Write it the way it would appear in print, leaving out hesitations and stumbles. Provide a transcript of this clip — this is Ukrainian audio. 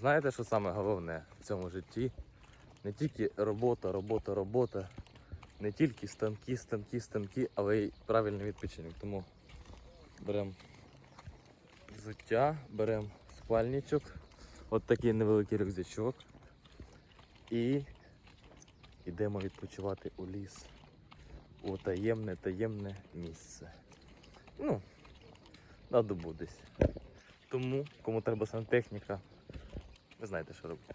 знаєте, що саме головне в цьому житті? Не тільки робота, не тільки станки, але й правильний відпочинок. Тому беремо взуття, беремо спальничок, от такий невеликий рюкзачок і йдемо відпочивати у ліс, у таємне місце. Ну, на добу десь. Тому, кому треба сантехніка, ви знаєте, що робити.